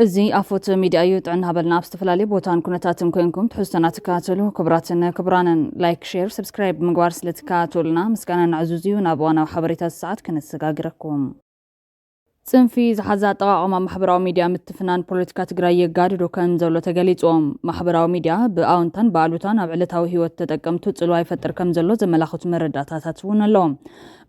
زي أفوت ميديا أيوت عن هبل نابس تفلالي بوتان كونتاتن كوينكم تحسنا تكاتلو كبرانا لايك شير سبسكرايب مقوارس لتكاتلنا مسكانا عزوزيو نابوانا وحبريتا الساعات كنسقاقركم صنفي زحزات طاقم محبراو ميديا متفنان بوليتيكا تግራይ يጋድዶ ከም ዘሎ ተገሊጾም محبراو ميديا بأونتان بالوتان ኣብ ዕለታዊ ህይወት ተጠቀምቱ ጽልዋ ይፈጥር ከም ዘሎ ዘመላኽቱ መረዳታታት እውን ኣለዎም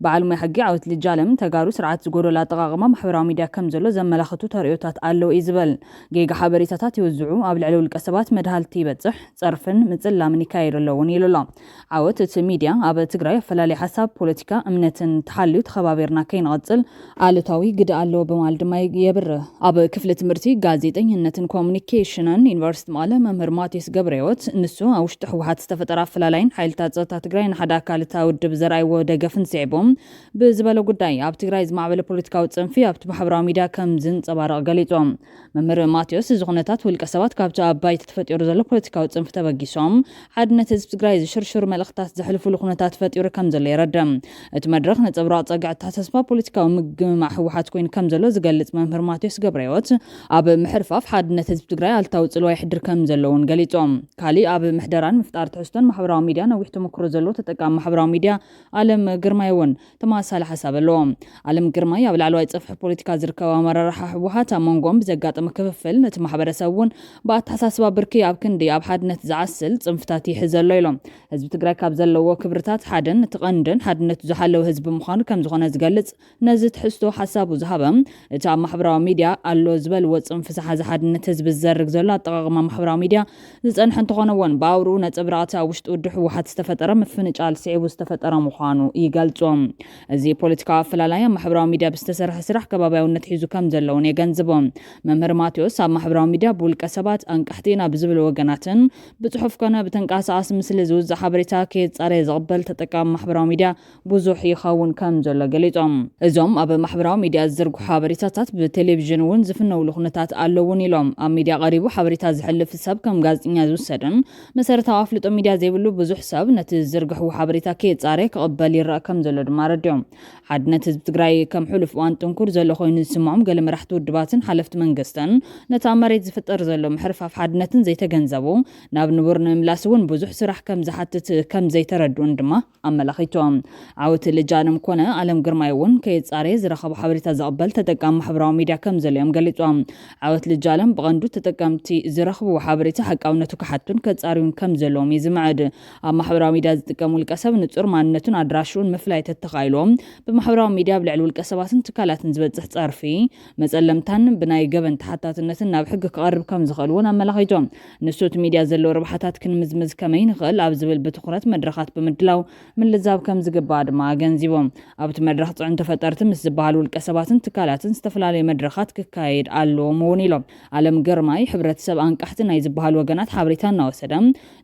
بعلم يحقي عوت للجالم تجارو سرعة زجورو لا تقاقم محبراو ميديا كم زلو زملاختو تريوتات ألو إزبل جيجا حبريتات يوزعو قبل علو الكسبات مدهال تيبتصح صرفن مثل من يكاير اللون يللا عوت ميديا أب تجري فلا حساب بوليتيكا أمنة تحلو تخبابيرنا كين غتل آلتاوي قد ألو بمالد ما يبره أب كفلة مرتي جازيتين هنتن كومونيكيشنن يونيفرسيتي ماله ممهر ماتيس جبريوت نسو أو شتحوحات استفترا فلالين حيلتات تجرين حدا كالتا ود بزرعي ودقفن سعبهم بزبالو قداي أب تجري معبل بوليتيكا وتصنفي أب محبراو ميديا كم زن صبارق قليتهم ممهر ماتيوس زغنتات والكسبات كابتو أباي تتفتير زلو بوليتيكا وتصنف تبقيسهم حدنا تزب تجري شرشر ملختات زحلفو لخنتات فتير كم زل يردم اتمدرخ نتبرات قاعد تحسبا بوليتيكا ومع حوحات كوين كم زلو زقلت ممهر ماتيوس قبريوت أب محرفاف حدنا تزب تجري التوت زلو يحدر كم زلون قليتهم كالي أب محدران مفتار تحسن محبراو ميديا نويحتو مكرو زلو تتقام محبراو ميديا عالم قرمايون تماسال حساب اللوم عالم قرماي أبل على يتصفح بوليتيكا زركوا مررح حوحات مونغوم بزقات مكفل نت محبر سوون بعد حساسبا بركي أب كندي أب حدنا تزعسل صنفتاتي حزل ليلهم حزب تجري كابزلو كبرتات حدن تقندن حدنا تزحلو حزب مخان كم زغنا زقلت نزت حستو حسابو زهبم تاع محبراو ميديا ألو زبل وصنف سحز حدنا حزب الزرق زلا طغما محبراو ميديا زنحن تقنون باورو نتبراتا وشت ودحو واحد استفتر مفنج على سعيب استفتر مخانو يقلصوم زي بوليتيكا فلالايا محبراو ميديا بستسرح سرح كباباو نتحيزو كم زلون يغنزبوم ممهر ماتيوس اب محبراو ميديا بولكسبات انقحتينا بزبل وغناتن بصحف كان بتنقاساس مثل زوز حبريتا كي صاري زقبل تطقام محبراو ميديا بوزح يخون كم زل قليطوم ازوم اب محبراو ميديا زرغو حبريتات بتلفزيون ون زفنو لخنتات الون يلوم ام ميديا قريبو حبريتا زحلف حساب كم غازطኛ زوسدن مسرتاو افلطو ميديا زيبلو بزح حساب نت زرغو حبريتا كي صاري قبل يرا كم زل دمارديوم حدنا حزب تجري كم حلف وان تنكر زلو خوين سمعهم قال مرحتو دباتن حلفت منغستن نتا مريت زفطر زلو محرفاف حدنتن زي تجنزبو ناب نبرن ملاسون بزح سرح كم زحتت كم زي تردون دما املاخيتهم عاوت لجانم كونه علم قرمايون كي صاري زرخبو حبريتا زقبل تتقام محبراو ميديا كم زليم قاليطوم عاوت لجالم بغندو تتقامتي زرخبو حبريتا حقاونتو كحتون كصاريون كم زلوم يزمعد محبراو ميديا زتقامو القسب نصر ماننتون ادراشون مفلايت تخايلوم بمحبراو ميديا بلعلو القسباتن تكالاتن زبصح صرفي مصلمتان بناي جبن تحتاتنتن ናብ ሕጊ ክቀርብ ከም ዝኽእልውን ኣመላኺቶም ንሱት ሚድያ ዘለዎ ረብሓታት ክንምዝምዝ ከመይ ንኽእል ኣብ ዝብል ብትኹረት መድረኻት ብምድላው ምልዛብ ከም ዝግባእ ድማ ገንዚቦም ኣብቲ መድረኽ ጽዕንቶ ፈጠርቲ ምስ ዝበሃሉ ውልቀ ሰባትን ትካላትን ዝተፈላለዩ መድረኻት ክካየድ ኣለዎም እውን ኢሎም ዓለም ግርማይ ሕብረተሰብ አንቃሕቲ ናይ ዝበሃሉ ወገናት ሓበሬታ እናወሰደ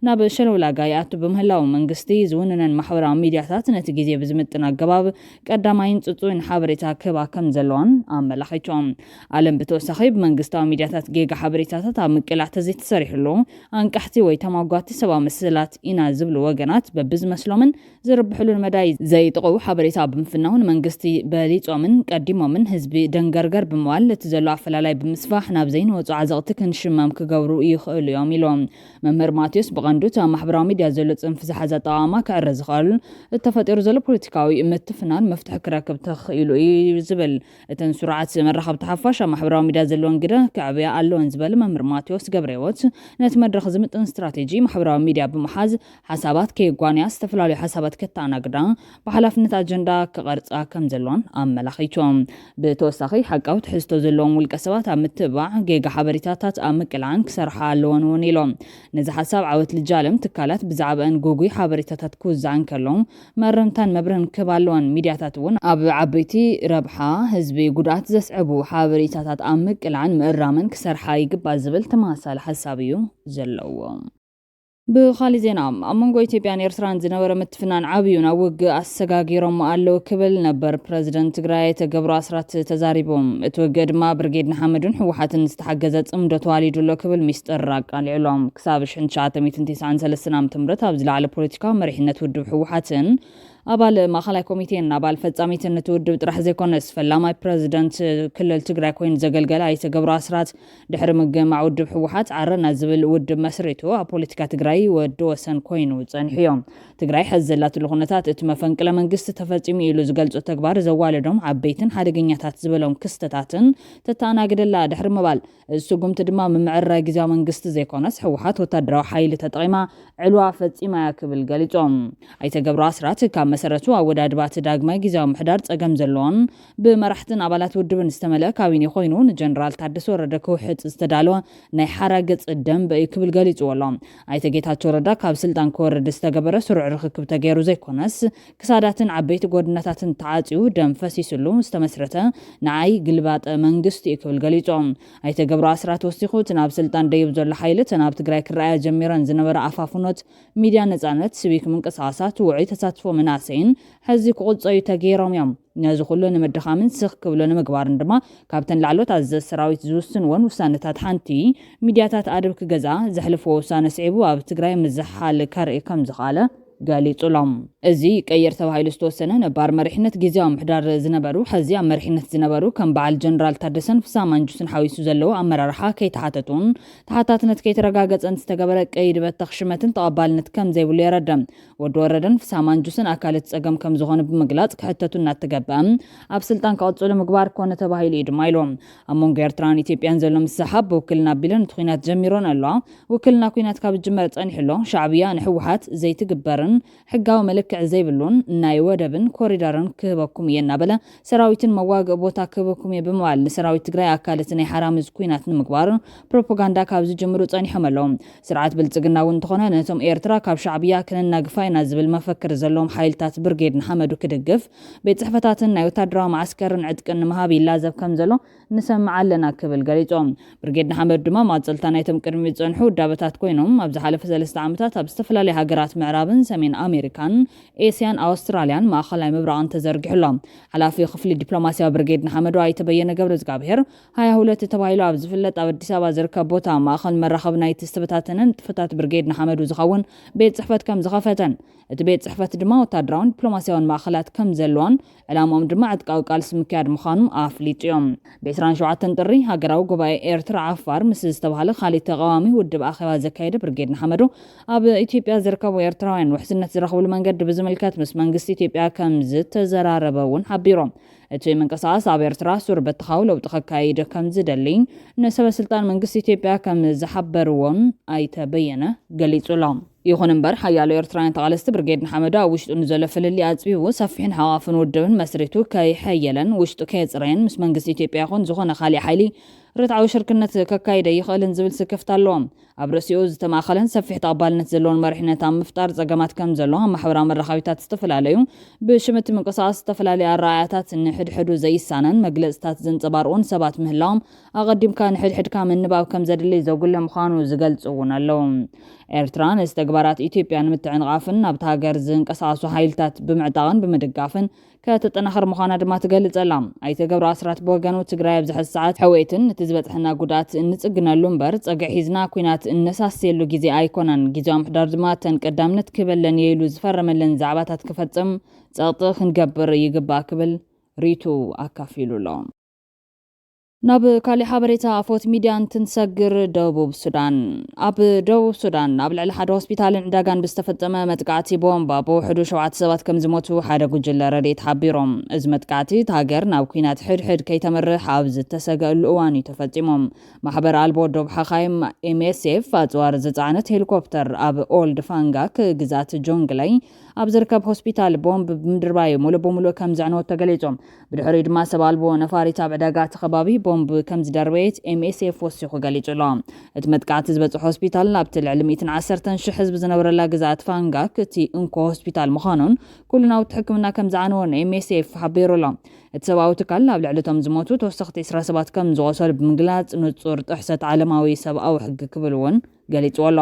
ናብ ሸለውላጋ ይኣቱ ብምህላው መንግስቲ ዝውንነን ማሕበራዊ ሚድያታት ነቲ ግዜ ብዝምጥን ኣገባብ ቀዳማይን ጽጹይን ሓበሬታ ክባ ከም ዘለዎን ኣመላኺቶም ዓለም ብተወሳኺ ብመንግስታዊ ሚድያታት ጌጋ ሓበሬታታት ኣብ ምቅላዕ ተዘይተሰሪሕሉ አንቃሕቲ ወይ ተማጓቲ ሰብኣዊ ምስላት ኢና ዝብሉ ወገናት በብዝመስሎምን ዝርብሕሉን መዳይ ዘይጥቕቡ ሓበሬታ ብምፍናውን መንግስቲ በሊጾምን ቀዲሞምን ህዝቢ ደንገርገር ብምዋል እቲ ዘሎ ኣፈላላይ ብምስፋሕ ናብ ዘይንወፁ ዓዘቕቲ ክንሽመም ክገብሩ ይኽእሉ እዮም ኢሎም መምህር ማቴዎስ ብቐንዱ እታ ማሕበራዊ ሚድያ ዘሎ ጽንፊ ዝሓዘ ኣጠቓቕማ ክዕረ ዝኽእል እተፈጢሩ ዘሎ ፖለቲካዊ ምትፍናን መፍትሒ ክረክብ ተኽኢሉ እዩ ዝብል እተን ስርዓት መራኸብቲ ሓፋሽ ኣብ ማሕበራዊ ሚድያ ዘለዎን ግደ ክዕብያ ኣለወን ዝበል መምህር ማቴዎስ ገብረሂወት ነቲ መድረኽ ዝምጥን ስትራቴጂ ማሕበራዊ ሚድያ ብምሓዝ ሓሳባት ከየጓንያ ዝተፈላለዩ ሓሳባት ከተኣናግዳ ብሓላፍነት ኣጀንዳ ክቐርፃ ከም ዘለዎን ኣመላኺቶም ብተወሳኺ ሓቃዊ ትሕዝቶ ዘለዎም ውልቀ ሰባት ኣብ ምትብባዕ ጌጋ ሓበሬታታት ኣብ ምቅላዕን ክሰርሓ ኣለዎን እውን ኢሎም ነዚ ሓሳብ ዓወት ልጃለም ትካላት ብዛዕባአን ጉጉይ ሓበሬታታት ክውዛዕን ከሎም መረምታን መብርህን ክህብ ኣለወን ሚድያታት እውን ኣብ ዓበይቲ ረብሓ ህዝቢ ጉድኣት ዘስዕቡ ሓበሬታታት ኣብ ምቅላዕን ምእራምን ክሰርሓ ይግባእ ዝብል ተመሳሳሊ ሓሳብ እዩ ዘለዎ بخالي زينا أمونغو إثيوبيان إيرتران زنور متفنان عبيون أوج أسجاجيرهم ألو كبل نبر بريزيدنت تجراي تجبر أسرات تزاريبهم توجد ما برجيد محمدون هو حتى نستحجزت أمدة والد لو كبل مستر راك على العلوم كسابش إن شاء 1993 تمرت أبزل على بوليتيكا مريحنا تودو هو حتى أبال ماخلاي كوميتين أبال فتاميتن تودب طرح زيكونس فلاماي بريزيدنت كلل تግራይ ኮይن ዘገልገለ ኣይተገብሩ ኣስራት ድሕሪ ምግማዕ ውድብ ሕወሓት ዓረና ዝብል ውድብ መስሪቱ ኣብ ፖለቲካ ትግራይ ወዲ ወሰን ኮይኑ ጸኒሑ እዮም ትግራይ ሕዚ ዘላትሉ ኩነታት እቲ መፈንቅለ መንግስቲ ተፈጺሙ ኢሉ ዝገልጹ ተግባር ዘዋለዶም ዓበይትን ሓደገኛታት ዝበሎም ክስተታትን ተተኣናግደላ ድሕሪ ምባል እሱጉምቲ ድማ ምምዕራይ ግዝያዊ መንግስቲ ዘይኮነስ ሕወሓት ወታደራዊ ሓይሊ ተጠቒማ ዕልዋ ፈጺማ ክብል ገሊጾም ኣይተገብሩ ኣስራት ካብ መሰረቱ ኣወዳድባት ዳግማይ ግዝያዊ ምሕዳር ጸገም ዘለዎን ብመራሕትን ኣባላት ውድብን ዝተመልአ ካቢነ ኮይኑ ንጀነራል ታደሰ ወረደ ክውሕጥ ዝተዳለወ ናይ ሓራገጽ ደንብ ክብል ገሊጹ ኣሎ ኣይተ ጌታቸው ረዳ ካብ ስልጣን ክወርድ ዝተገበረ ስሩዕ ርክክብ ተገይሩ ዘይኮነስ ክሳዳትን ዓበይቲ ጎድናታትን ተዓጺዩ ደም ፈሲስሉ ዝተመስረተ ንዓይ ግልባጠ መንግስቲ ክብል ገሊጾም ኣይተገብሩ ኣስራት ወሲኹ ናብ ስልጣን ደይብ ዘሎ ሓይሊ ናብ ትግራይ ክረኣያ ጀሚረን ዝነበረ ኣፋፍኖት ሚድያ ነጻነት ሲቪክ ምንቅስቓሳት ውዑይ ተሳትፎ መናሰይን ሕዚ ክቁፀዩ ተገይሮም እዮም ነዚ ኩሉ ንምድኻምን ስኽ ክብሎ ንምግባርን ድማ ካብተን ላዕሎት ኣዘዝ ሰራዊት ዝውስንዎን ውሳነታት ሓንቲ ሚድያታት ኣድብ ክገዛ ዘሕልፍዎ ውሳነ ስዒቡ ኣብ ትግራይ ምዝሓል ከርኢ ከም ዝኻለ ገሊጹሎም እዚ ቀየር ተባሂሉ ዝተወሰነ ነባር መሪሕነት ግዝያዊ ምሕዳር ዝነበሩ ሕዚ ኣብ መሪሕነት ዝነበሩ ከም በዓል ጀነራል ታደሰን ፍሳም ማንጁስን ሓዊሱ ዘለዎ ኣመራርሓ ከይተሓተቱን ተሓታትነት ከይተረጋገፀን ዝተገበረ ቀይድ በተኽ ሽመትን ተቐባልነት ከም ዘይብሉ የረድም ወዲ ወረደን ፍሳም ማንጁስን ኣካለት ጸገም ከም ዝኾነ ብምግላጽ ክሕተቱ እናተገበአ ኣብ ስልጣን ክቕጽሉ ምግባር ኮነ ተባሂሉ እዩ ድማ ኢሎም ኣብ መንጎ ኤርትራን ኢትዮጵያን ዘሎ ምሰሓብ ብውክልና ኣቢለን እቲ ኩናት ጀሚሮን ኣሎ ውክልና ኩናት ካብ ዝጅመር ጸኒሕሎ ሻዕብያ ንሕወሓት ዘይትግበርን ሕጋዊ መልክዕ ዘይብሉን ናይ ወደብን ኮሪደርን ክህበኩም የናበለ ሰራዊትን መዋግእ ቦታ ክህበኩም የብምባል ንሰራዊት ትግራይ ኣካለት ናይ ሓራምዝ ኩናት ንምግባር ፕሮፓጋንዳ ካብ ዝጅምሩ ጸኒሖም ኣለዉ ስርዓት ብልጽግና እውን እንተኾነ ነቶም ኤርትራ ካብ ሻዕብያ ክነናግፋይና ዝብል መፈክር ዘለዎም ሓይልታት ብርጌድ ንሓመዱ ክድግፍ ቤት ጽሕፈታትን ናይ ወታደራዊ ማዕስከርን ዕጥቅን ንምሃብ ይላዘብ ከም ዘሎ ንሰምዕ ኣለና ክብል ገሊጾም ብርጌድ ንሓመዱ ድማ ማጸልታ ናይቶም ቅድሚ ዝጸንሑ ዳበታት ኮይኖም ኣብ ዝሓለፈ 3 ዓመታት ኣብ ዝተፈላለዩ ሃገራት ምዕራብን ሰሜን ኣሜሪካን ኤስያን ኣውስትራልያን ማእኸላይ ምብራቕን ተዘርጊሑሎም ሓላፊ ክፍሊ ዲፕሎማስያዊ ብርጌድ ንሓመዱ ኣይተበየነ ገብረ እግዚአብሔር 22 ተባሂሉ ኣብ ዝፍለጥ ኣብ ኣዲስ ኣበባ ዝርከብ ቦታ ማእኸል መራኸብ ናይቲ ዝተበታተነን ጥፈታት ብርጌድ ንሓመዱ ዝኸውን ቤት ጽሕፈት ከም ዝኸፈተን እቲ ቤት ጽሕፈት ድማ ወታደራውን ዲፕሎማስያውን ማእኸላት ከም ዘለዎን ዕላምኦም ድማ ዕጥቃዊ ቃልሲ ምክያድ ምዃኑ ኣፍሊጥዮም ብ27 ጥሪ ሃገራዊ ጉባኤ ኤርትራ ዓፋር ምስ ዝተባሃለ ካሊእ ተቃዋሚ ውድብ ኣኼባ ዘካየደ ብርጌድ ንሓመዱ ኣብ ኢትዮጵያ ዝርከቡ ኤርትራውያን ውሕስነት ዝረኽብሉ መንገዲ ብዝምልከት ምስ መንግስቲ ኢትዮጵያ ከም ዝተዘራረበ እውን ሓቢሮም እቲ ምንቅስቓስ ኣብ ኤርትራ ሱር በትኻዊ ለውጢ ከካይድ ከም ዝደሊ ንሰበስልጣን መንግስቲ ኢትዮጵያ ከም ዝሓበርዎን ኣይተበየነ ገሊጹሎም ይኹን እምበር ሓያሎ ኤርትራውያን ተቓለስቲ ብርጌድ ንሓመዱ ኣብ ውሽጡ ንዘሎ ፍልሊ ኣጽቢቡ ሰፊሕን ሓዋፍን ውድብን መስሪቱ ከይሐየለን ውሽጡ ከየጽረየን ምስ መንግስቲ ኢትዮጵያ ይኹን ዝኾነ ካሊእ ሓይሊ ርትዓዊ ሽርክነት ከካይደ ይኽእልን ዝብል ስክፍት ኣለዎም ኣብ ርእሲኡ ዝተማኸለን ሰፊሕ ተቐባልነት ዘለዎን መሪሕነት ኣብ ምፍጣር ጸገማት ከም ዘሎ ኣብ ማሕበራዊ መራኸቢታት ዝተፈላለዩ ብሽምቲ ምንቅስቓስ ዝተፈላለዩ ኣረኣእያታት ንሕድሕዱ ዘይሳነን መግለጽታት ዘንጸባርቑን ሰባት ምህላዎም ኣቐዲምካ ንሕድሕድካ ምንባብ ከም ዘድሊ ዘጉልህ ምዃኑ ዝገልጹ እውን ኣለዉ ኤርትራ ንዝተግባራት ኢትዮጵያ ንምትዕንቓፍን ናብቲ ሃገር ዝንቀሳቐሱ ሓይልታት ብምዕጣቕን ብምድጋፍን ከተጠናኸር ምዃና ድማ ትገልጽ ኣላ ኣይተገብሩ ኣስራት ብወገኑ ትግራይ ኣብ ዝሕዚ ሰዓት ሕወይትን እቲ ዝበፅሐና ጉድኣት እንጽግነሉ እምበር ፀግዒ ሒዝና ኩናት እነሳስየሉ ግዜ ኣይኮነን ግዜያዊ ምሕዳር ድማ ተን ቀዳምነት ክበለን የኢሉ ዝፈረመለን ዛዕባታት ክፈጽም ፀቕጢ ክንገብር ይግባእ ክብል ሪቱ ኣካፊሉሎ ናብ ካሊ ሓበሬታ ኣፎት ሚድያ እንትንሰግር ደቡብ ሱዳን ኣብ ደቡብ ሱዳን ኣብ ልዕሊ ሓደ ሆስፒታልን ዕዳጋን ብዝተፈጸመ መጥቃዕቲ ቦምባ ብውሕዱ 7 ሰባት ከም ዝሞቱ ሓደ ጉጅለ ረድኤት ሓቢሮም እዚ መጥቃዕቲ ሃገር ናብ ኩናት ሕድሕድ ከይተመርሕ ኣብ ዝተሰግአሉ እዋን እዩ ተፈጺሞም ማሕበር ኣልቦ ዶብ ሓኻይም MSF ኣጽዋር ዝጸዓነት ሄሊኮፕተር ኣብ ኦልድ ፋንጋክ ግዛት ጆንግላይ ኣብ ዝርከብ ሆስፒታል ቦምብ ብምድርባይ ሙሉ በሙሉ ከም ዘዕነወት ተገሊጾም ብድሕሪኡ ድማ ሰብ ኣልቦ ነፋሪት ኣብ ዕዳጋ ተኸባቢ ቦምብ ከም ዝደርበየት MSF ወሲኹ ገሊጹሎ እቲ መጥቃዕቲ ዝበጽሕ ሆስፒታል ኣብቲ ልዕሊ 110,000 ህዝቢ ዝነብረላ ግዛት ፋንጋክ እቲ እንኮ ሆስፒታል ምዃኑን ኩሉ ናውቲ ሕክምና ከም ዝዓነወን MSF ሓቢሩሎ እቲ ሰብኣዊ ትካል ኣብ ልዕሊ እቶም ዝሞቱ ተወሰኽቲ 27 ከም ዝቆሰሉ ብምግላጽ ንጹር ጥሕሰት ዓለማዊ ሰብኣዊ ሕጊ ክብል እውን ገሊጹ ኣሎ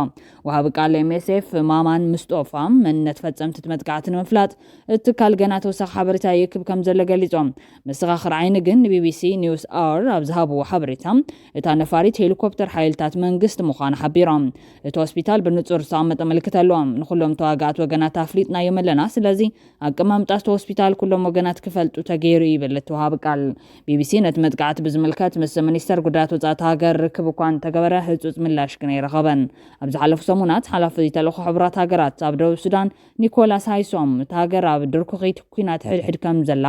ወሃብ ቃል MSF ማማን ምስጦፋ መንነት ፈጸምቲ መጥቃዕትን መፍላጥ እትካል ገና ተወሳኺ ሓበሬታ ይክብ ከም ዘሎ ገሊጾም መስኻኽር ዓይኒ ግን BBC ኒውስ አወር ኣብ ዝሃብዎ ሓበሬታ እታ ነፋሪት ሄሊኮፕተር ሓይልታት መንግስቲ ምዃኑ ሓቢሮም እቲ ሆስፒታል ብንጹር ዝተቐመጠ ምልክት ኣለዎም ንኹሎም ተዋጋእቲ ወገናት ኣፍሊጥና የመለና ስለዚ ኣቀማምጣት ሆስፒታል ኩሎም ወገናት ክፈልጡ ተገይሩ ይብል እቲ ወሃብ ቃል BBC ነቲ መጥቃዕቲ ብዝምልከት ምስ ሚኒስተር ጉዳያት ወጻኢት ሃገር ርክብ እኳ እንተገበረ ህጹጽ ምላሽ ግን ኣይረኸበን ኣብ ዝሓለፉ ሰሙናት ሓላፊ ተልእኮ ሕብራት ሃገራት ኣብ ደቡብ ሱዳን ኒኮላስ ሃይሶም እቲ ሃገር ኣብ ድርኩኺት ኩናት ሕድሕድ ከም ዘላ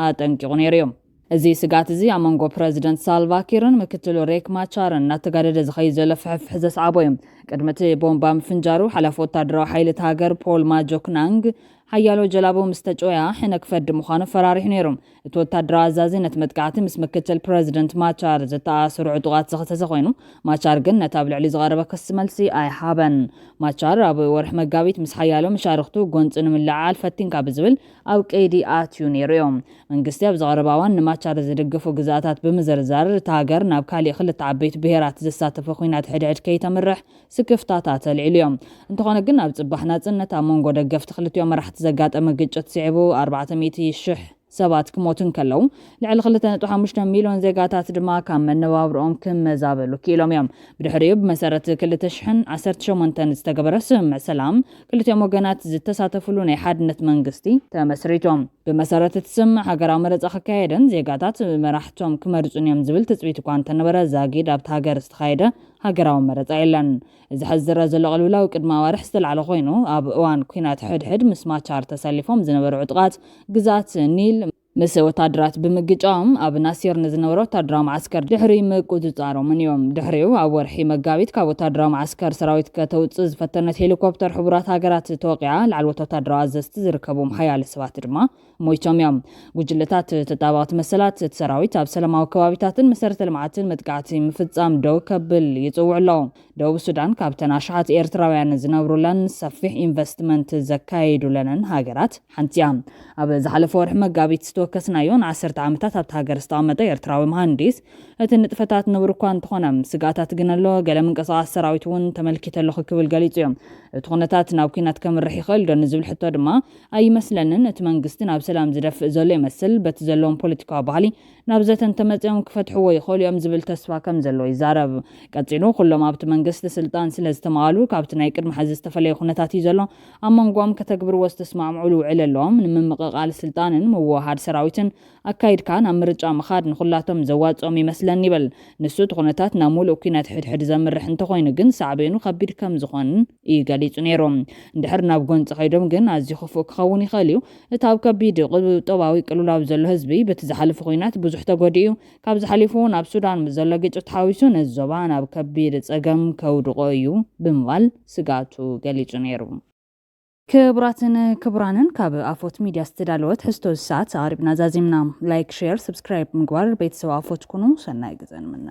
ኣጠንቂቑ ነይሩ እዮም እዚ ስጋት እዚ ኣብ መንጎ ፕረዚደንት ሳልቫኪርን ምክትሉ ሬክ ማቻርን እናተጋደደ ዝኸይድ ዘሎ ፍሕፍሕ ዘስዓቦ እዮም ቅድሚ እቲ ቦምባ ምፍንጃሩ ሓላፊ ወታደራዊ ሓይልቲ ሃገር ፖል ማጆክናንግ ሓያሎ ጀላቦ ምስ ተጮያ ሕነ ክፈዲ ምዃኑ ፈራሪሑ ነይሩ እቲ ወታደራዊ ኣዛዚ ነቲ መጥቃዕቲ ምስ ምክትል ፕረዚደንት ማቻር ዘተኣሰሩ ዕጡቓት ዘኸሰሰ ኮይኑ ማቻር ግን ነቲ ኣብ ልዕሊ ዝቐረበ ክሲ መልሲ ኣይሃበን ማቻር ኣብ ወርሒ መጋቢት ምስ ሓያሎ መሻርክቱ ጎንፂ ንምልዓል ፈቲንካ ብዝብል ኣብ ቀይዲ ኣትዩ ነይሩ እዮም መንግስቲ ኣብ ዝቐረበ እዋን ንማቻር ዝድግፉ ግዛኣታት ብምዝርዛር እቲ ሃገር ናብ ካሊእ ክልተ ዓበይቲ ብሄራት ዘሳተፈ ኩናት ሕድሕድ ከይተምርሕ ስክፍታታት ኣልዒሉ እዮም እንተኾነ ግን ኣብ ጽባሕ ናጽነት ኣብ መንጎ ደገፍቲ ክልቲኦም መራሕቲ ዘጋጠመ ግጭት ስዒቡ 400,000 ሰባት ክሞቱን ከለው ልዕሊ 2.5 ሚሊዮን ዜጋታት ድማ ካብ መነባብሮኦም ክመዛበሉ ክኢሎም እዮም ብድሕሪኡ ብመሰረት 2018 ዝተገበረ ስምምዕ ሰላም ክልቲኦም ወገናት ዝተሳተፍሉ ናይ ሓድነት መንግስቲ ተመስሪቶም ብመሰረት እቲ ስምምዕ ሃገራዊ መረፃ ክካየድን ዜጋታት መራሕቶም ክመርጹን እዮም ዝብል ትፅቢት እኳ እንተነበረ ዛጊድ ኣብቲ ሃገር ዝተኻየደ ሃገራዊ መረፃ የለን እዚ ሕዝረ ዘሎ ቅልውላው ቅድሚ ኣዋርሕ ዝተልዓለ ኮይኑ ኣብ እዋን ኩናት ሕድሕድ ምስ ማቻር ተሰሊፎም ዝነበሩ ዕጡቓት ግዛት ኒል ምስ ወታደራት ብምግጫም ኣብ ናሲር ንዝነበረ ወታደራዊ ማዓስከር ድሕሪ ምቁፅጻሮምን እዮም ድሕሪኡ ኣብ ወርሒ መጋቢት ካብ ወታደራዊ ማዓስከር ሰራዊት ከተውፅእ ዝፈተነት ሄሊኮፕተር ሕቡራት ሃገራት ተወቂዓ ላዕለዎት ወታደራዊ ኣዘዝቲ ዝርከቦም ሓያሎ ሰባት ድማ ሞይቶም እዮም ጉጅለታት ተጣባቕቲ መሰላት እቲ ሰራዊት ኣብ ሰላማዊ ከባቢታትን መሰረተ ልምዓትን መጥቃዕቲ ምፍጻም ደው ከብል ይጽውዕ ኣሎ ደቡብ ሱዳን ካብተን ኣሽሓት ኤርትራውያን ዝነብሩለን ሰፊሕ ኢንቨስትመንት ዘካይዱለንን ሃገራት ሓንቲ እያ ኣብ ዝሓለፈ ወርሒ መጋቢት ዝተወከስናዮ ን10 ዓመታት ኣብቲ ሃገር ዝተቐመጠ ኤርትራዊ መሃንዲስ እቲ ንጥፈታት ነብሩ እኳ እንተኾነ ስጋታት ግን ኣሎ ገለ ምንቅስቓስ ሰራዊት እውን ተመልኪተ ኣለኹ ክብል ገሊጹ እዮም እቲ ኩነታት ናብ ኩናት ከምርሕ ይኽእል ዶ ንዝብል ሕቶ ድማ ኣይመስለንን እቲ መንግስቲ ናብ ሰላም ዝደፍእ ዘሎ ይመስል በቲ ዘለዎም ፖለቲካዊ ባህሊ ናብ ዘተን ተመፅኦም ክፈትሕዎ ይኽእሉ እዮም ዝብል ተስፋ ከም ዘሎ ይዛረብ ቀፂሉ ኩሎም ኣብቲ መንግስቲ ስልጣን ስለ ዝተማሃሉ ካብቲ ናይ ቅድሚ ሕዚ ዝተፈለየ ኩነታት እዩ ዘሎ ኣብ መንጎኦም ከተግብርዎ ዝተስማዕምዑሉ ውዕል ኣለዎም ንምምቕቓል ስልጣንን ምውሃድ ሰራዊትን ኣካይድካ ናብ ምርጫ ምኻድ ንኹላቶም ዘዋፅኦም ይመስለኒ ይብል ንሱ እቲ ኩነታት ናብ ሙሉእ ኩናት ሕድሕድ ዘምርሕ እንተኾይኑ ግን ሳዕቤኑ ከቢድ ከም ዝኾን ገሊጹ ነይሮም እንድሕር ናብ ጎንፂ ኸይዶም ግን ኣዝዩ ክፉእ ክኸውን ይኽእል እዩ እቲ ኣብ ከቢድ ቁጠባዊ ቅልውላው ዘሎ ህዝቢ በቲ ዝሓለፈ ኩናት ብዙሕ ተጎዲኡ ካብ ዝሓሊፉ ናብ ሱዳን ዘሎ ግጭት ሓዊሱ ነዚ ዞባ ናብ ከቢድ ፀገም ከውድቆ እዩ ብምባል ስጋቱ ገሊጹ ነይሩ ክቡራትን ክቡራንን ካብ ኣፎት ሚድያ ዝተዳለወት ሕዝቶ ሰዓት ኣቕሪብና ዛዚምና ላይክ ሼር ሰብስክራይብ ምግባር ቤተሰብ ኣፎት ኩኑ ሰናይ ግዜ ንምና